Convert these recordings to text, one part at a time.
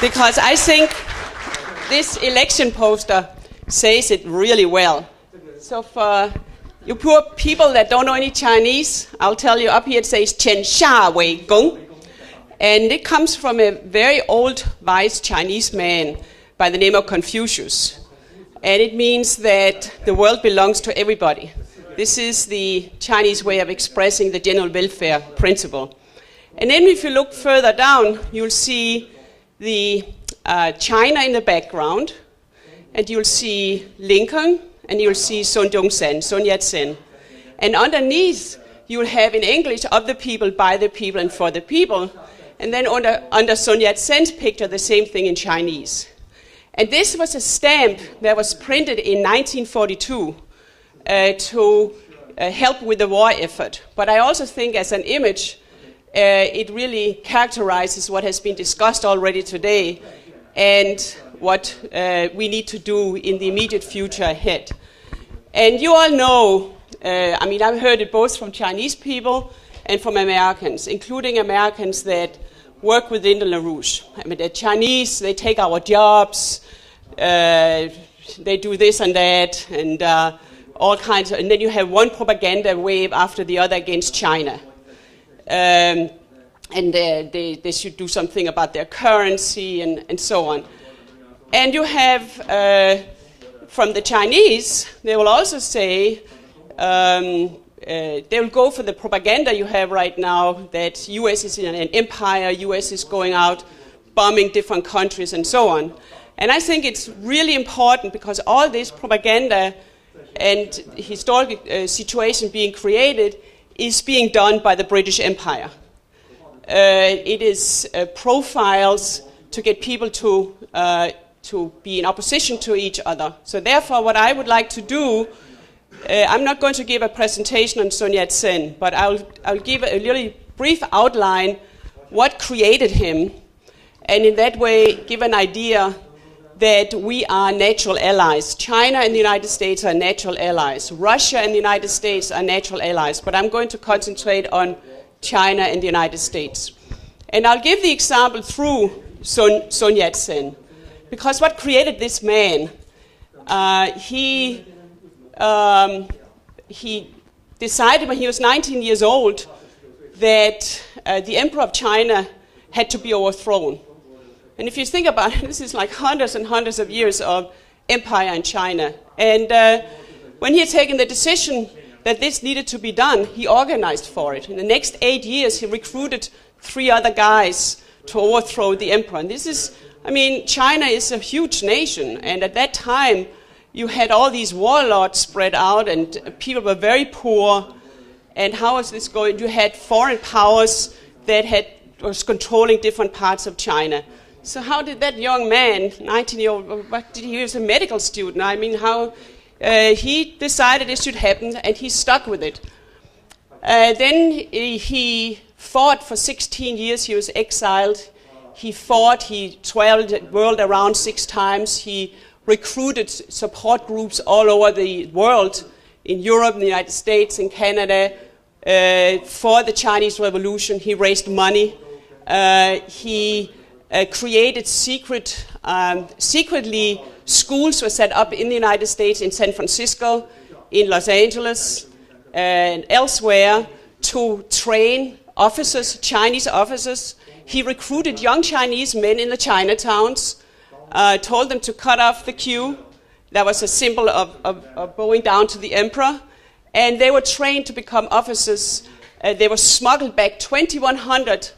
because I think this election poster says it really well. So for you poor people that don't know any Chinese, I'll tell you up here it says Chen Xia Wei Gong. And it comes from a very old, wise Chinese man by the name of Confucius. And it means that the world belongs to everybody. This is the Chinese way of expressing the general welfare principle. And then if you look further down, you'll see the China in the background, and you'll see Lincoln, and you'll see Sun Yat Sen. And underneath, you'll have in English, of the people, by the people, and for the people. And then under Sun Yat Sen's picture, the same thing in Chinese. And this was a stamp that was printed in 1942 to help with the war effort. But I also think as an image, it really characterizes what has been discussed already today and what we need to do in the immediate future ahead. And you all know, I've heard it both from Chinese people and from Americans, including Americans that work within the LaRouche. I mean, the Chinese, they take our jobs, they do this and that, and all kinds of, and then you have one propaganda wave after the other against China. And they should do something about their currency and so on. And you have, from the Chinese, they will also say, they will go for the propaganda you have right now, that US is in an empire, US is going out bombing different countries and so on. And I think it's really important because all this propaganda and historic situation being created is being done by the British Empire. It is profiles to get people to be in opposition to each other. So therefore, what I would like to do, I'm not going to give a presentation on Sun Yat Sen, but I'll give a really brief outline what created him, and in that way give an idea that we are natural allies. China and the United States are natural allies. Russia and the United States are natural allies, but I'm going to concentrate on China and the United States. And I'll give the example through Sun Yat Sen, because what created this man, he decided when he was 19 years old that the emperor of China had to be overthrown. And if you think about it, this is like hundreds and hundreds of years of empire in China. And when he had taken the decision that this needed to be done, he organized for it. In the next 8 years, he recruited 3 other guys to overthrow the emperor. And this is, China is a huge nation. And at that time, you had all these warlords spread out, and people were very poor. And how was this going? You had foreign powers that was controlling different parts of China. So how did that young man, 19-year-old, he was a medical student, he decided it should happen, and he stuck with it. Then he fought for 16 years, he was exiled. He fought, he traveled the world around 6 times. He recruited support groups all over the world, in Europe, in the United States, in Canada, for the Chinese Revolution. He raised money. He created secretly schools were set up in the United States, in San Francisco, in Los Angeles, and elsewhere to train officers, Chinese officers. He recruited young Chinese men in the Chinatowns, told them to cut off the queue. That was a symbol of bowing down to the emperor. And they were trained to become officers. They were smuggled back. 2,100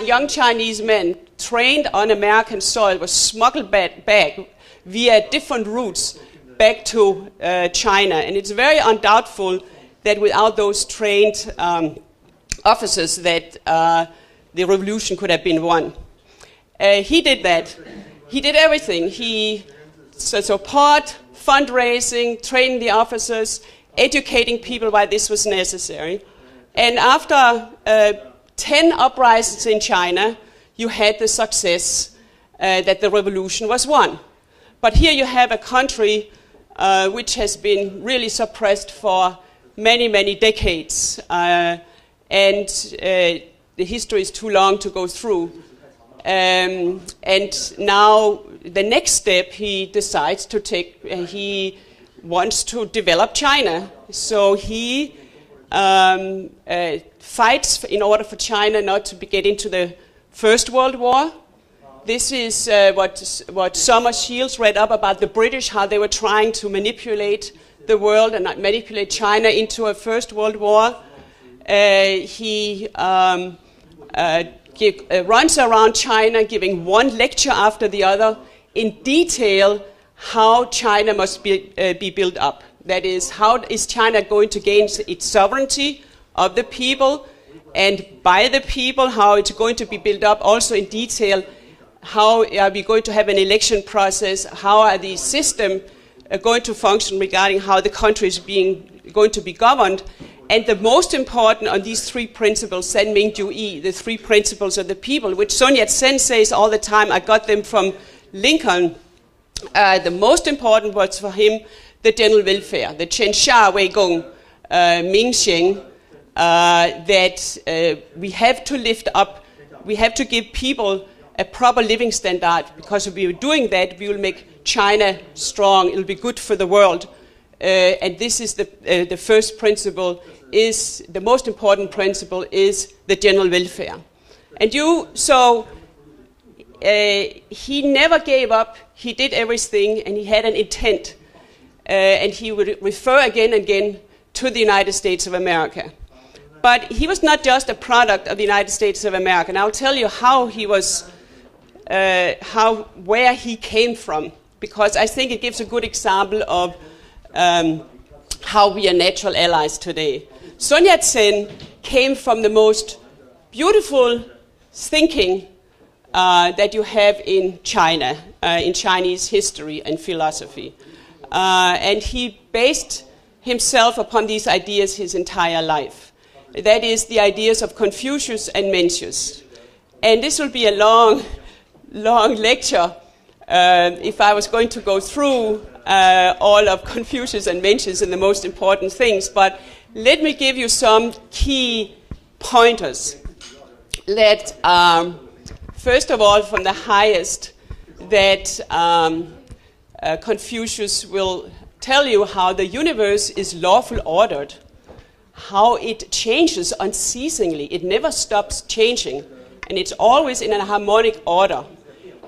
young Chinese men trained on American soil were smuggled back via different routes back to China. And it's very undoubtful that without those trained officers that the revolution could have been won. He did that. He did everything. He support, fundraising, training the officers, educating people why this was necessary. And after 10 uprisings in China, you had the success that the revolution was won. But here you have a country which has been really suppressed for many, many decades. And the history is too long to go through. And now the next step he decides to take, he wants to develop China. So he fights in order for China not to get into the First World War. This is what Summer Shields read up about the British, how they were trying to manipulate the world and manipulate China into a First World War. He runs around China giving one lecture after the other in detail how China must be built up. That is, how is China going to gain its sovereignty of the people and by the people, how it's going to be built up also in detail, how are we going to have an election process, how are the system going to function regarding how the country is going to be governed. And the most important on these three principles, San Ming Ju Yi, the three principles of the people, which Sun Yat-sen says all the time, I got them from Lincoln. The most important was for him the general welfare, the Chen Xia Wei Gong, Ming Sheng, that we have to lift up, we have to give people a proper living standard, because if we are doing that, we will make China strong, it will be good for the world. And this is the first principle, is the most important principle, is the general welfare. And he never gave up, he did everything, and he had an intent. And he would refer again and again to the United States of America. But he was not just a product of the United States of America. And I'll tell you how he was, where he came from, because I think it gives a good example of how we are natural allies today. Sun Yat-sen came from the most beautiful thinking that you have in China, in Chinese history and philosophy. And he based himself upon these ideas his entire life. That is, the ideas of Confucius and Mencius. And this will be a long lecture if I was going to go through all of Confucius and Mencius and the most important things. But let me give you some key pointers that, first of all, from the highest, that Confucius will tell you how the universe is lawful ordered, how it changes unceasingly. It never stops changing, and it's always in a harmonic order.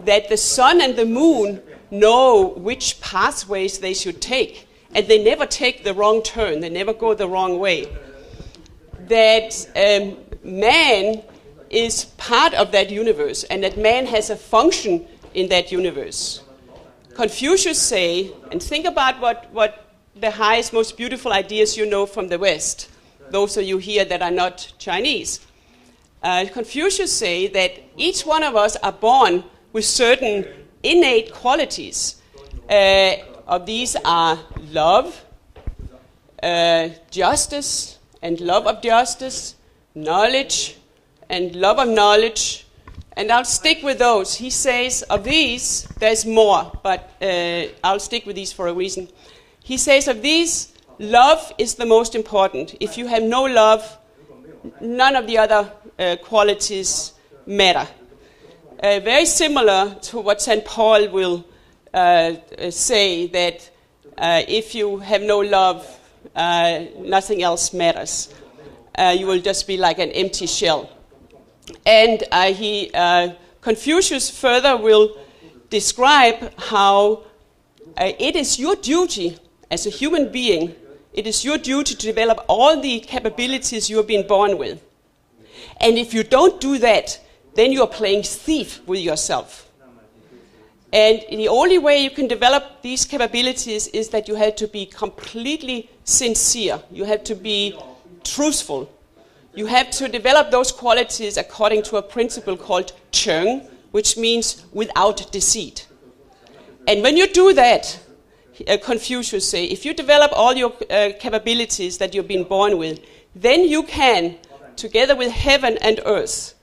That the sun and the moon know which pathways they should take, and they never take the wrong turn, they never go the wrong way. That man is part of that universe, and that man has a function in that universe. Confucius say, and think about what the highest, most beautiful ideas you know from the West, those of you here that are not Chinese. Confucius say that each one of us are born with certain innate qualities. Of these are love, justice and love of justice, knowledge and love of knowledge, and I'll stick with those. He says of these, there's more, but I'll stick with these for a reason. He says of these, love is the most important. If you have no love, none of the other qualities matter. Very similar to what St. Paul will say, that if you have no love, nothing else matters. You will just be like an empty shell. And Confucius further will describe how it is your duty as a human being, it is your duty to develop all the capabilities you have been born with. And if you don't do that, then you are playing thief with yourself. And the only way you can develop these capabilities is that you have to be completely sincere. You have to be truthful. You have to develop those qualities according to a principle called Cheng, which means without deceit. And when you do that, Confucius say, if you develop all your capabilities that you've been born with, then you can, together with heaven and earth,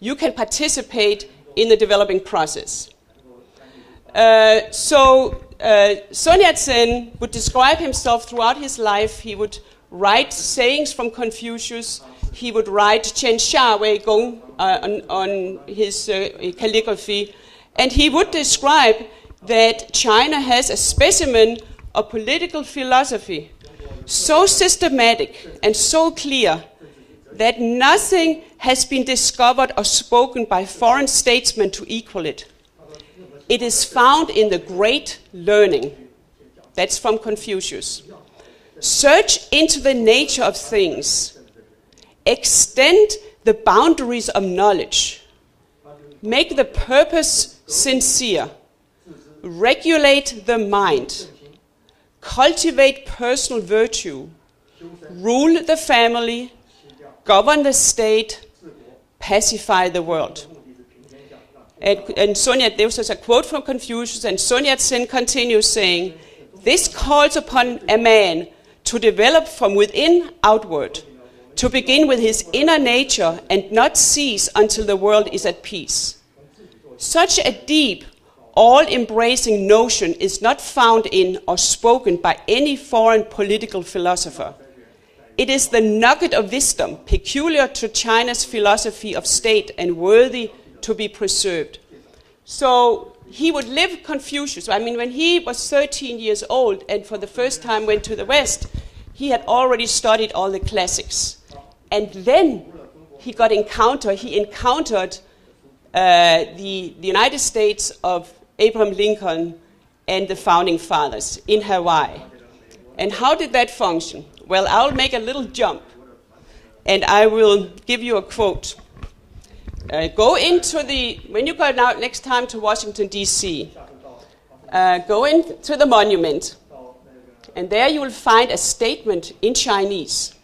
you can participate in the developing process. Sun Yat-sen would describe himself throughout his life. He would write sayings from Confucius. he would write Zhenghua Wei Gong on his calligraphy, and he would describe that China has a specimen of political philosophy so systematic and so clear that nothing has been discovered or spoken by foreign statesmen to equal it. It is found in the great learning. That's from Confucius. Search into the nature of things. Extend the boundaries of knowledge. Make the purpose sincere. Regulate the mind. Cultivate personal virtue. Rule the family. Govern the state. Pacify the world. And this is a quote from Confucius, and Sun Yat-sen continues saying, this calls upon a man to develop from within outward, to begin with his inner nature and not cease until the world is at peace. Such a deep, all-embracing notion is not found in or spoken by any foreign political philosopher. It is the nugget of wisdom peculiar to China's philosophy of state and worthy to be preserved. So he would live Confucius. I mean, when he was 13 years old and for the first time went to the West, he had already studied all the classics. And then he encountered the United States of Abraham Lincoln and the founding fathers in Hawaii. And how did that function? Well, I'll make a little jump, and I will give you a quote. When you go out next time to Washington, D.C., go into the monument, and there you will find a statement in Chinese.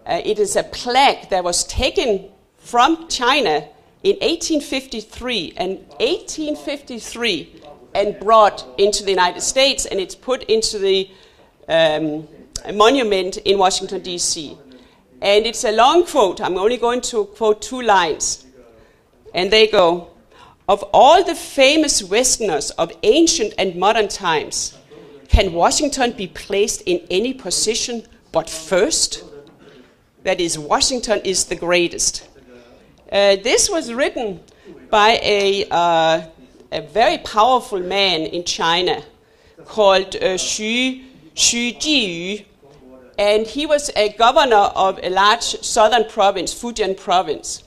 It is a plaque that was taken from China in 1853, and brought into the United States, and it's put into the monument in Washington, D.C. And it's a long quote. I'm only going to quote 2 lines. And they go, of all the famous Westerners of ancient and modern times, can Washington be placed in any position but first? That is, Washington is the greatest. This was written by a very powerful man in China called Xu Jiyu. And he was a governor of a large southern province, Fujian province.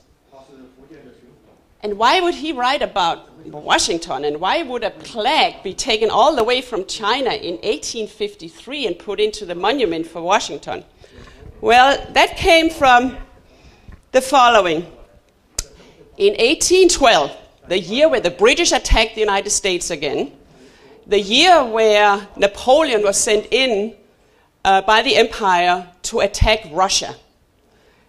And why would he write about Washington? And why would a plaque be taken all the way from China in 1853 and put into the monument for Washington? Well, that came from the following. In 1812, the year where the British attacked the United States again, the year where Napoleon was sent in by the empire to attack Russia.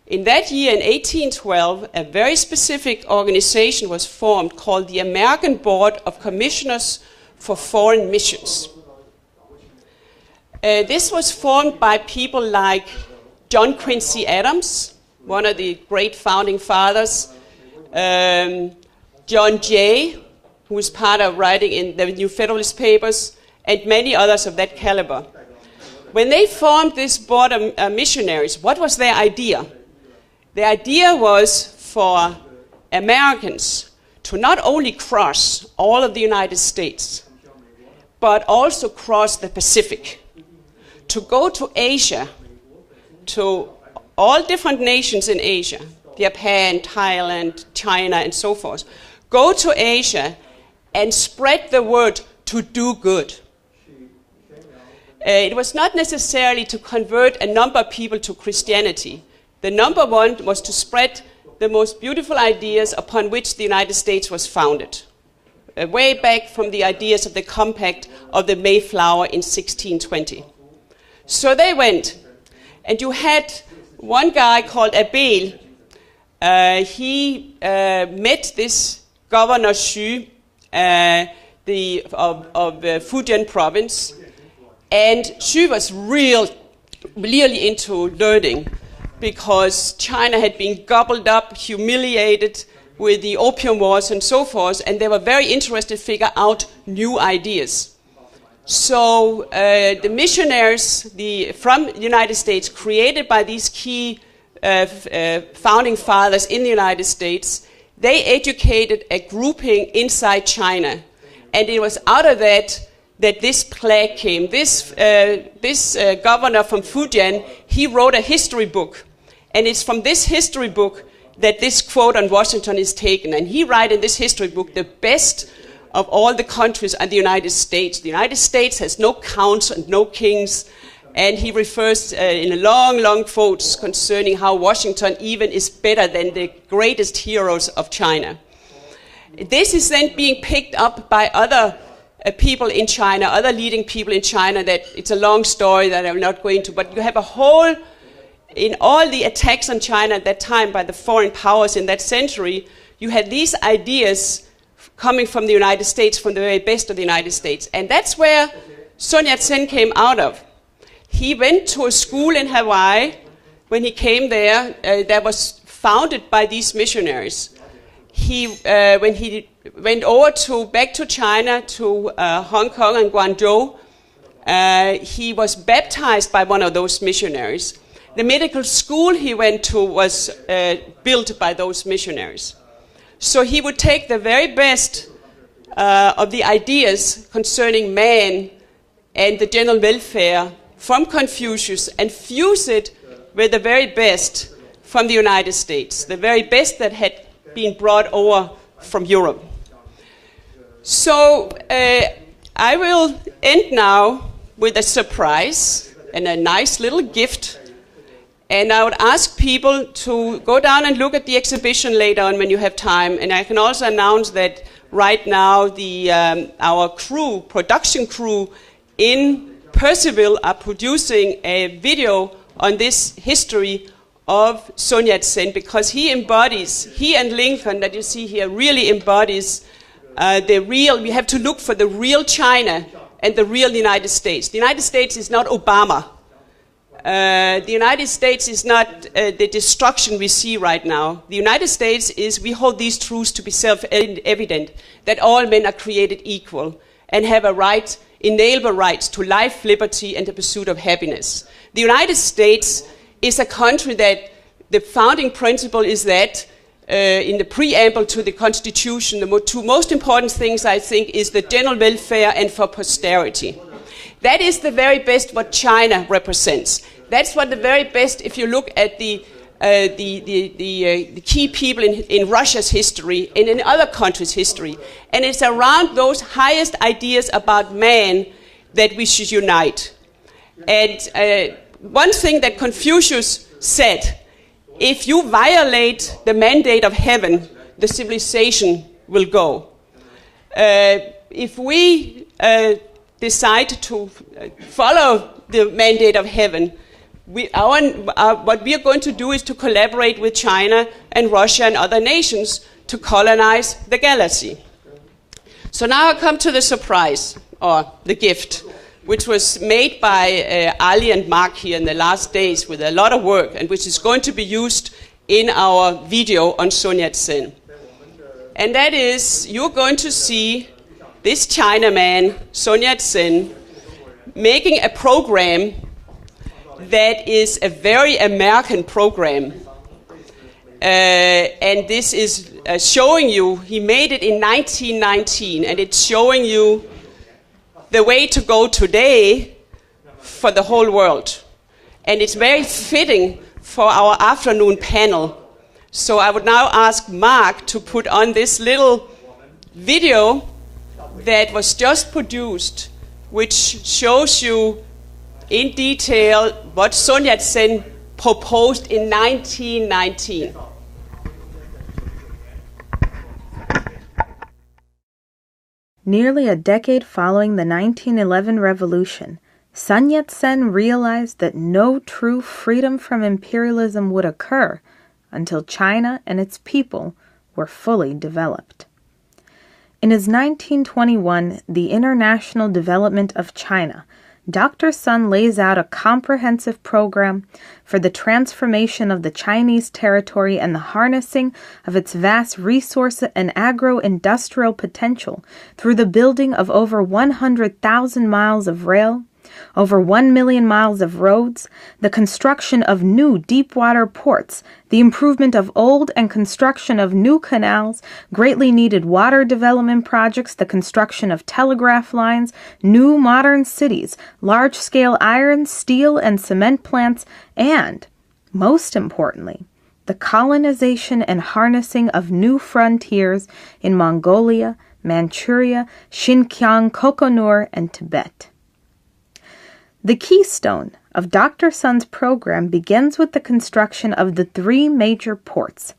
In that year, in 1812, a very specific organization was formed called the American Board of Commissioners for Foreign Missions. This was formed by people like John Quincy Adams, one of the great founding fathers, John Jay, who was part of writing in the New Federalist Papers, and many others of that caliber. When they formed this board of missionaries, what was their idea? The idea was for Americans to not only cross all of the United States, but also cross the Pacific, to go to Asia, to all different nations in Asia, Japan, Thailand, China, and so forth. Go to Asia and spread the word to do good. It was not necessarily to convert a number of people to Christianity. The number one was to spread the most beautiful ideas upon which the United States was founded, way back from the ideas of the Compact of the Mayflower in 1620. So they went, and you had one guy called Abel. He met this Governor Xu of Fujian province, and Xu was really into learning, because China had been gobbled up, humiliated with the Opium Wars and so forth, and they were very interested to figure out new ideas. So the missionaries from the United States, created by these key founding fathers in the United States, they educated a grouping inside China. And it was out of that this plague came. This governor from Fujian, he wrote a history book. And it's from this history book that this quote on Washington is taken. And he writes in this history book, the best of all the countries are the United States. The United States has no counts and no kings. And he refers in long, long quotes concerning how Washington even is better than the greatest heroes of China. This is then being picked up by other people in China, other leading people in China, that it's a long story that I'm not going to, but you have a whole, in all the attacks on China at that time by the foreign powers in that century, you had these ideas coming from the United States, from the very best of the United States. And that's where Sun Yat-sen came out of. He went to a school in Hawaii when he came there that was founded by these missionaries. When he went over back to China, to Hong Kong and Guangzhou, he was baptized by one of those missionaries. The medical school he went to was built by those missionaries. So he would take the very best of the ideas concerning man and the general welfare from Confucius and fuse it with the very best from the United States, the very best that had been brought over from Europe. So I will end now with a surprise and a nice little gift. And I would ask people to go down and look at the exhibition later on when you have time. And I can also announce that right now our production crew in Percival are producing a video on this history of Sun Yat-sen, because he and Lincoln that you see here really embodies we have to look for the real China and the real United States. The United States is not Obama. The United States is not the destruction we see right now. The United States is, we hold these truths to be self-evident, that all men are created equal and have inalienable rights to life, liberty, and the pursuit of happiness. The United States is a country that the founding principle is that in the preamble to the Constitution, the two most important things, I think, is the general welfare and for posterity. That is the very best what China represents. That's what the very best, if you look at the key people in Russia's history and in other countries' history. And it's around those highest ideas about man that we should unite. And one thing that Confucius said, if you violate the mandate of heaven, the civilization will go. If we decide to follow the mandate of heaven, what we are going to do is to collaborate with China and Russia and other nations to colonize the galaxy. So now I come to the surprise, or the gift, which was made by Ali and Mark here in the last days with a lot of work, and which is going to be used in our video on Sun Yat-sen. And that is, you're going to see this Chinaman, Sun Yat-sen, making a program that is a very American program. And this is showing you, he made it in 1919, and it's showing you the way to go today for the whole world. And it's very fitting for our afternoon panel. So I would now ask Mark to put on this little video that was just produced, which shows you in detail what Sun Yat-sen proposed in 1919. Nearly a decade following the 1911 revolution, Sun Yat-sen realized that no true freedom from imperialism would occur until China and its people were fully developed. In his 1921 The International Development of China, Dr. Sun lays out a comprehensive program for the transformation of the Chinese territory and the harnessing of its vast resource and agro-industrial potential through the building of over 100,000 miles of rail, over 1 million miles of roads, the construction of new deep-water ports, the improvement of old and construction of new canals, greatly needed water development projects, the construction of telegraph lines, new modern cities, large-scale iron, steel, and cement plants, and, most importantly, the colonization and harnessing of new frontiers in Mongolia, Manchuria, Xinjiang, Kokonur, and Tibet. The keystone of Dr. Sun's program begins with the construction of the three major ports: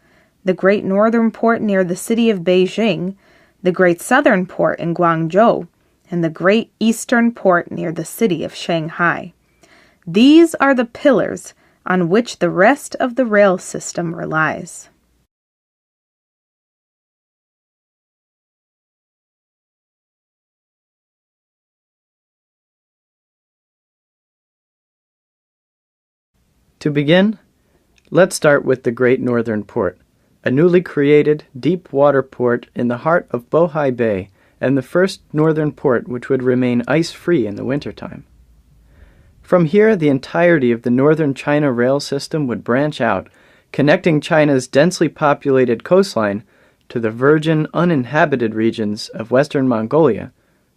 the Great Northern Port near the city of Beijing, the Great Southern Port in Guangzhou, and the Great Eastern Port near the city of Shanghai. These are the pillars on which the rest of the rail system relies. To begin, let's start with the Great Northern Port, a newly created deep-water port in the heart of Bohai Bay and the first northern port which would remain ice-free in the wintertime. From here, the entirety of the northern China rail system would branch out, connecting China's densely populated coastline to the virgin, uninhabited regions of western Mongolia,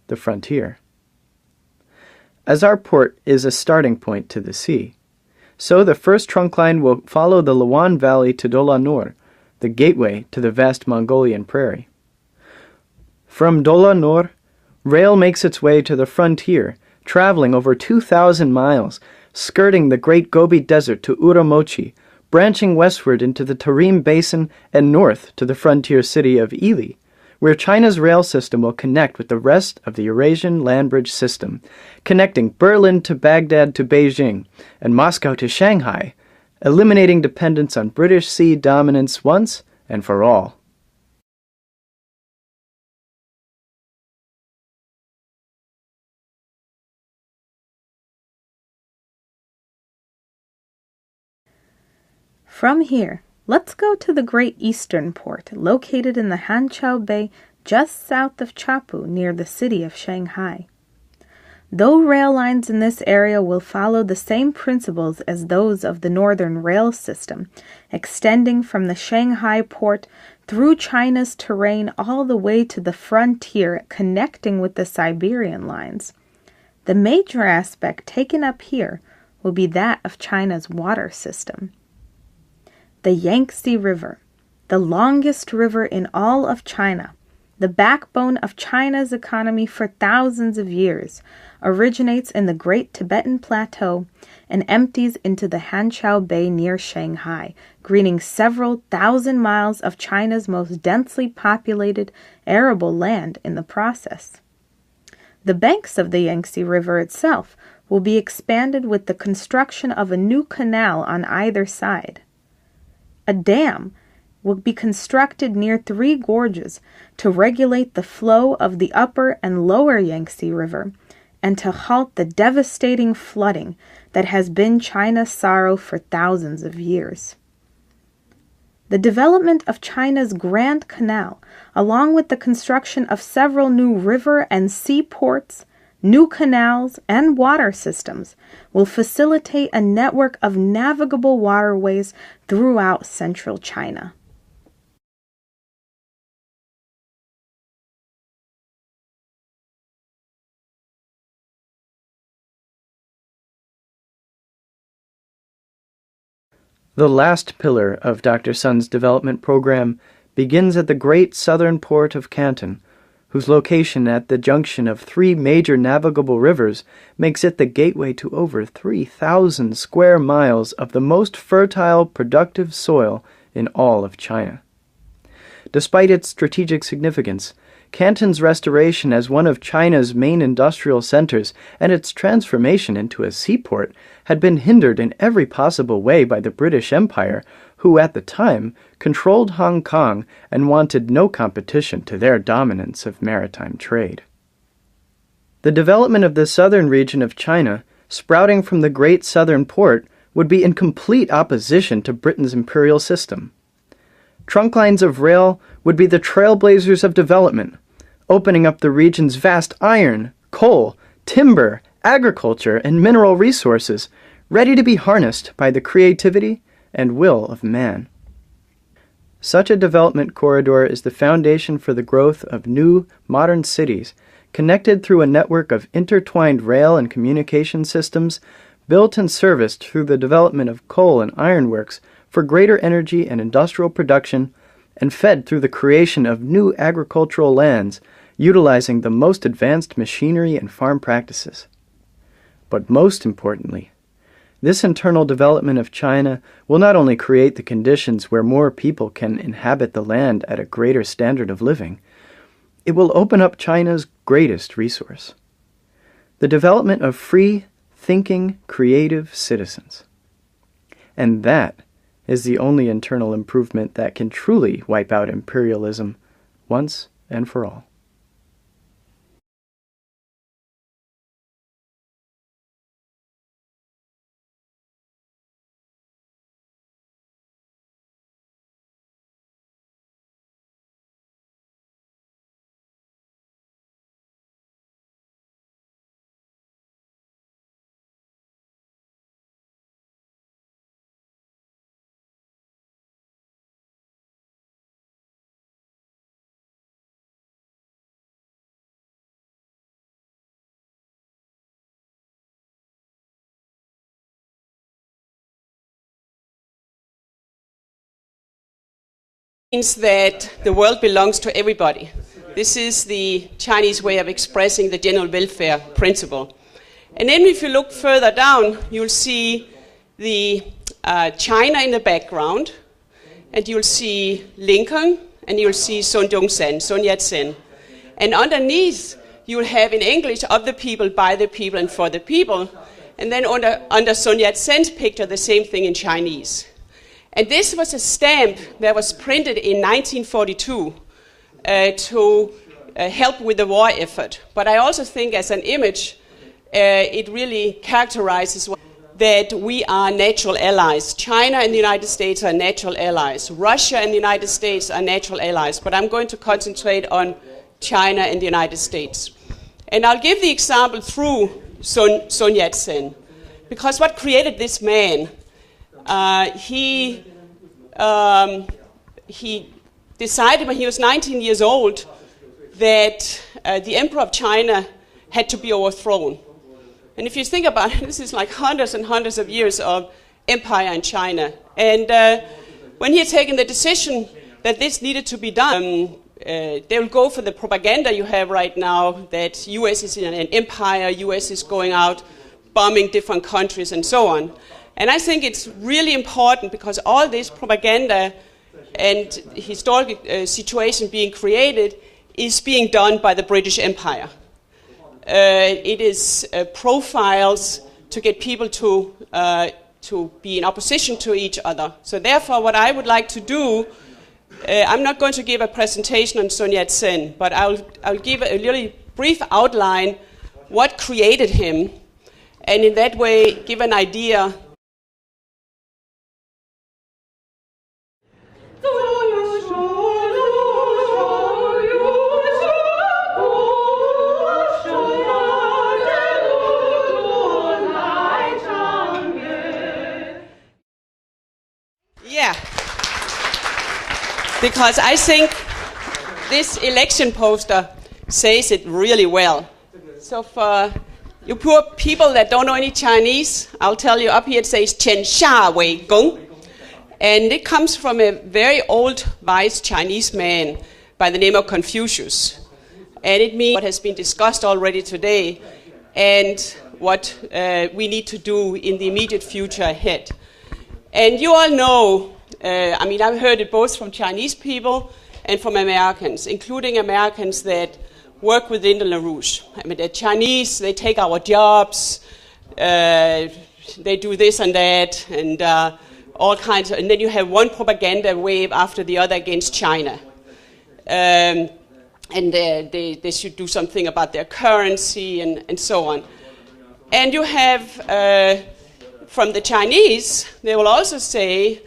the frontier. As our port is a starting point to the sea, so the first trunk line will follow the Lawan Valley to Dolanur, the gateway to the vast Mongolian prairie. From Dolanur, rail makes its way to the frontier, traveling over 2,000 miles, skirting the Great Gobi Desert to Uramochi, branching westward into the Tarim Basin and north to the frontier city of Ili, where China's rail system will connect with the rest of the Eurasian land bridge system, connecting Berlin to Baghdad to Beijing and Moscow to Shanghai, eliminating dependence on British sea dominance once and for all. From here, let's go to the Great Eastern Port, located in the Hanqiao Bay just south of Chapu near the city of Shanghai. Though rail lines in this area will follow the same principles as those of the northern rail system, extending from the Shanghai port through China's terrain all the way to the frontier connecting with the Siberian lines, the major aspect taken up here will be that of China's water system. The Yangtze River, the longest river in all of China, the backbone of China's economy for thousands of years, originates in the Great Tibetan Plateau and empties into the Hanqiao Bay near Shanghai, greening several thousand miles of China's most densely populated arable land in the process. The banks of the Yangtze River itself will be expanded with the construction of a new canal on either side. A dam will be constructed near three gorges to regulate the flow of the upper and lower Yangtze River and to halt the devastating flooding that has been China's sorrow for thousands of years. The development of China's Grand Canal, along with the construction of several new river and sea ports, new canals, and water systems, will facilitate a network of navigable waterways throughout central China. The last pillar of Dr. Sun's development program begins at the great southern port of Canton, whose location at the junction of three major navigable rivers makes it the gateway to over 3,000 square miles of the most fertile, productive soil in all of China. Despite its strategic significance, Canton's restoration as one of China's main industrial centers and its transformation into a seaport had been hindered in every possible way by the British Empire, who at the time controlled Hong Kong and wanted no competition to their dominance of maritime trade. The development of the southern region of China, sprouting from the Great Southern Port, would be in complete opposition to Britain's imperial system. Trunk lines of rail would be the trailblazers of development, opening up the region's vast iron, coal, timber, agriculture, and mineral resources ready to be harnessed by the creativity and will of man. Such a development corridor is the foundation for the growth of new, modern cities, connected through a network of intertwined rail and communication systems, built and serviced through the development of coal and ironworks for greater energy and industrial production, and fed through the creation of new agricultural lands, utilizing the most advanced machinery and farm practices. But most importantly, this internal development of China will not only create the conditions where more people can inhabit the land at a greater standard of living, it will open up China's greatest resource: the development of free, thinking, creative citizens. And that is the only internal improvement that can truly wipe out imperialism once and for all. Means that the world belongs to everybody. This is the Chinese way of expressing the general welfare principle. And then if you look further down, you'll see the China in the background, and you'll see Lincoln, and you'll see Sun Yat Sen. And underneath, you'll have in English, of the people, by the people, and for the people. And then under Sun Yat Sen's picture, the same thing in Chinese. And this was a stamp that was printed in 1942 to help with the war effort. But I also think as an image, it really characterizes that we are natural allies. China and the United States are natural allies. Russia and the United States are natural allies. But I'm going to concentrate on China and the United States. And I'll give the example through Sun Yat Sen. Because what created this man? He decided when he was 19 years old that the emperor of China had to be overthrown. And if you think about it, this is like hundreds and hundreds of years of empire in China. And when he had taken the decision that this needed to be done, they will go for the propaganda you have right now that U.S. is in an empire, U.S. is going out bombing different countries and so on. And I think it's really important because all this propaganda and historical situation being created is being done by the British Empire. It is profiles to get people to be in opposition to each other. So therefore, what I would like to do, I'm not going to give a presentation on Sun Yat Sen, but I'll give a really brief outline what created him, and in that way give an idea. Yeah, because I think this election poster says it really well. So for you poor people that don't know any Chinese, I'll tell you up here it says Chen Xia Wei Gong. And it comes from a very old, wise Chinese man by the name of Confucius. And it means what has been discussed already today and what we need to do in the immediate future ahead. And you all know, I've heard it both from Chinese people and from Americans, including Americans that work within the LaRouche. The Chinese, they take our jobs, they do this and that, and all kinds of, and then you have one propaganda wave after the other against China. And they should do something about their currency and so on. And you have, from the Chinese, they will also say,